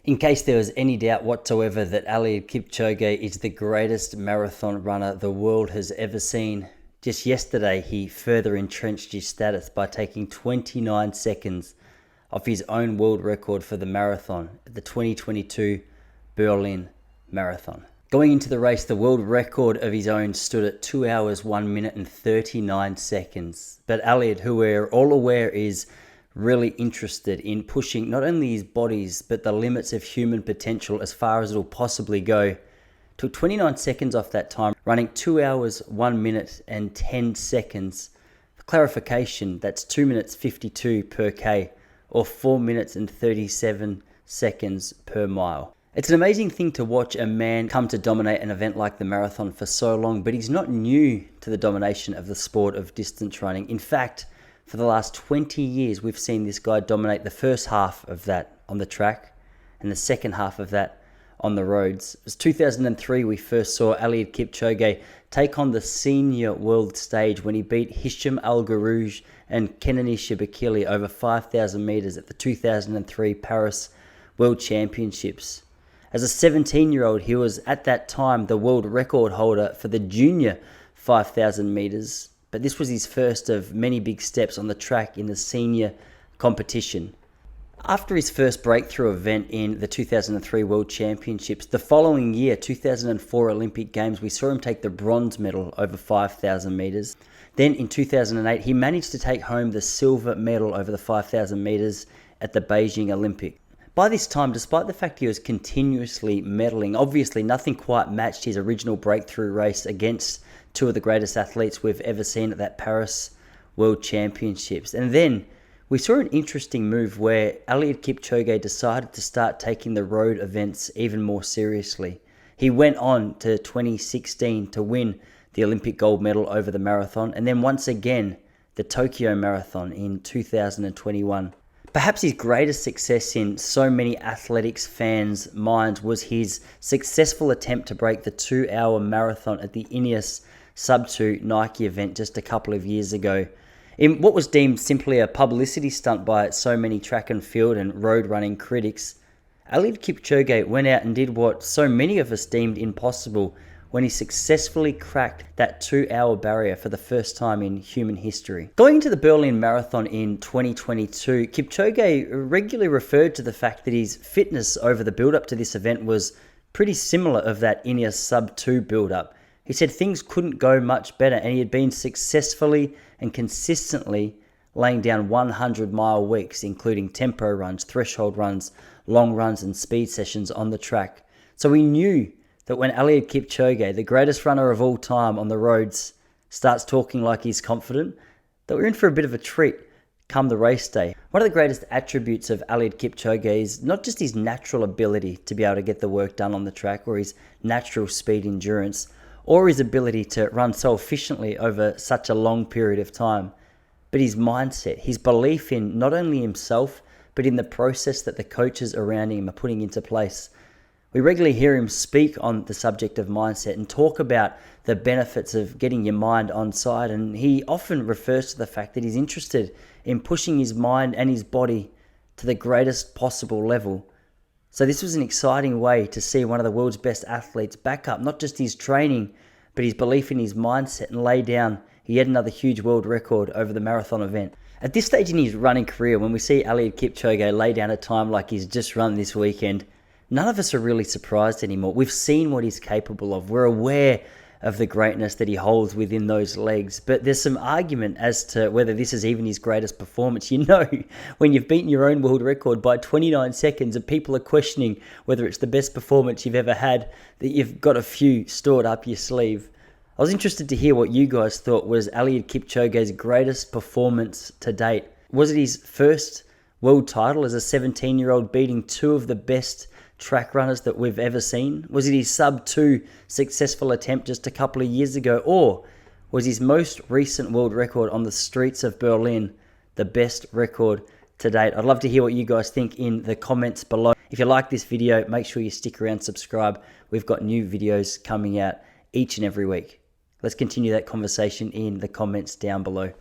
In case there was any doubt whatsoever that Eliud Kipchoge is the greatest marathon runner the world has ever seen, just yesterday he further entrenched his status by taking 29 seconds off his own world record for the marathon at the 2022 Berlin Marathon. Going into the race, the world record of his own stood at 2 hours, 1 minute and 39 seconds. But Eliud, who we're all aware is really interested in pushing not only his bodies but the limits of human potential as far as it'll possibly go, took 29 seconds off that time, running 2 hours, 1 minute and 10 seconds. For clarification, that's 2 minutes 52 per K or 4 minutes and 37 seconds per mile. It's an amazing thing to watch a man come to dominate an event like the marathon for so long, but he's not new to the domination of the sport of distance running. In fact, for the last 20 years, we've seen this guy dominate the first half of that on the track and the second half of that on the roads. It was 2003 we first saw Eliud Kipchoge take on the senior world stage when he beat Hisham Al Garouj and Kenani Shibakili over 5,000 meters at the 2003 Paris World Championships. As a 17-year-old, he was at that time the world record holder for the junior 5,000 meters. But this was his first of many big steps on the track in the senior competition. After his first breakthrough event in the 2003 World Championships, the following year, 2004 Olympic Games, we saw him take the bronze medal over 5,000 meters. Then in 2008, he managed to take home the silver medal over the 5,000 meters at the Beijing Olympics. By this time, despite the fact he was continuously medaling, obviously nothing quite matched his original breakthrough race against two of the greatest athletes we've ever seen at that Paris World Championships. And then we saw an interesting move where Eliud Kipchoge decided to start taking the road events even more seriously. He went on to 2016 to win the Olympic gold medal over the marathon, and then once again the Tokyo Marathon in 2021. Perhaps his greatest success in so many athletics fans' minds was his successful attempt to break the 2-hour marathon at the Ineos Sub-2 Nike event just a couple of years ago. In what was deemed simply a publicity stunt by so many track and field and road running critics, Eliud Kipchoge went out and did what so many of us deemed impossible when he successfully cracked that 2-hour barrier for the first time in human history. Going into the Berlin Marathon in 2022, Kipchoge regularly referred to the fact that his fitness over the build-up to this event was pretty similar of that Ineos Sub-2 build-up. He said things couldn't go much better, and he had been successfully and consistently laying down 100-mile weeks, including tempo runs, threshold runs, long runs and speed sessions on the track. So we knew that when Eliud Kipchoge, the greatest runner of all time on the roads, starts talking like he's confident, that we're in for a bit of a treat come the race day. One of the greatest attributes of Eliud Kipchoge is not just his natural ability to be able to get the work done on the track or his natural speed endurance, or his ability to run so efficiently over such a long period of time, but his mindset, his belief in not only himself, but in the process that the coaches around him are putting into place. We regularly hear him speak on the subject of mindset and talk about the benefits of getting your mind on side, and he often refers to the fact that he's interested in pushing his mind and his body to the greatest possible level. So this was an exciting way to see one of the world's best athletes back up not just his training, but his belief in his mindset and lay down yet another huge world record over the marathon event. At this stage in his running career, when we see Eliud Kipchoge lay down a time like he's just run this weekend, none of us are really surprised anymore. We've seen what he's capable of. We're aware of the greatness that he holds within those legs. But there's some argument as to whether this is even his greatest performance. You know, when you've beaten your own world record by 29 seconds and people are questioning whether it's the best performance you've ever had, that you've got a few stored up your sleeve. I was interested to hear what you guys thought was Eliud Kipchoge's greatest performance to date. Was it his first world title as a 17-year-old beating two of the best track runners that we've ever seen? Was it his sub-2 successful attempt just a couple of years ago? Or was his most recent world record on the streets of Berlin the best record to date? I'd love to hear what you guys think in the comments below. If you like this video, make sure you stick around, subscribe. We've got new videos coming out each and every week. Let's continue that conversation in the comments down below.